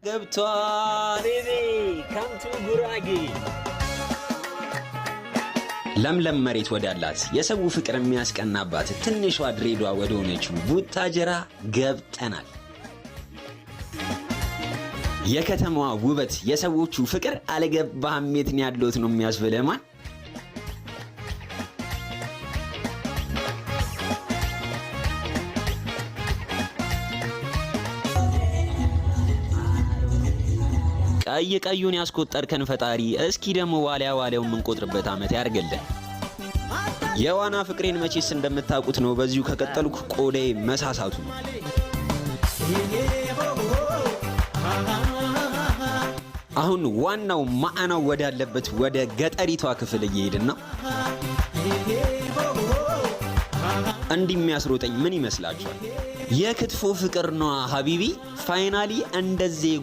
ገብቷል ከምቱ ጉራጌ ለምለም መሬት ወዳላት የሰው ፍቅር የሚያስቀናባት ትንሿ ድሬዳዋ ወደ ሆነችው ቡታጀራ ገብተናል። የከተማዋ ውበት የሰዎቹ ፍቅር አልገባህም የት ነው ያለሁት ነው የሚያስብለህ ማን ቀይ ቀዩን ያስቆጠርከን ፈጣሪ እስኪ ደግሞ ዋሊያው የምንቆጥርበት አመት ያርገልን። የዋና ፍቅሬን መቼስ እንደምታውቁት ነው። በዚሁ ከቀጠልኩ ቆዳዬ መሳሳቱ ነው። አሁን ዋናው ማዕናው ወዳለበት ወደ ገጠሪቷ ክፍል እየሄድን ነው። እንዲህ የሚያስሮጠኝ ምን ይመስላችኋል? የክትፎ ፍቅር ነው ሀቢቢ ፋይናሊ እንደዚህ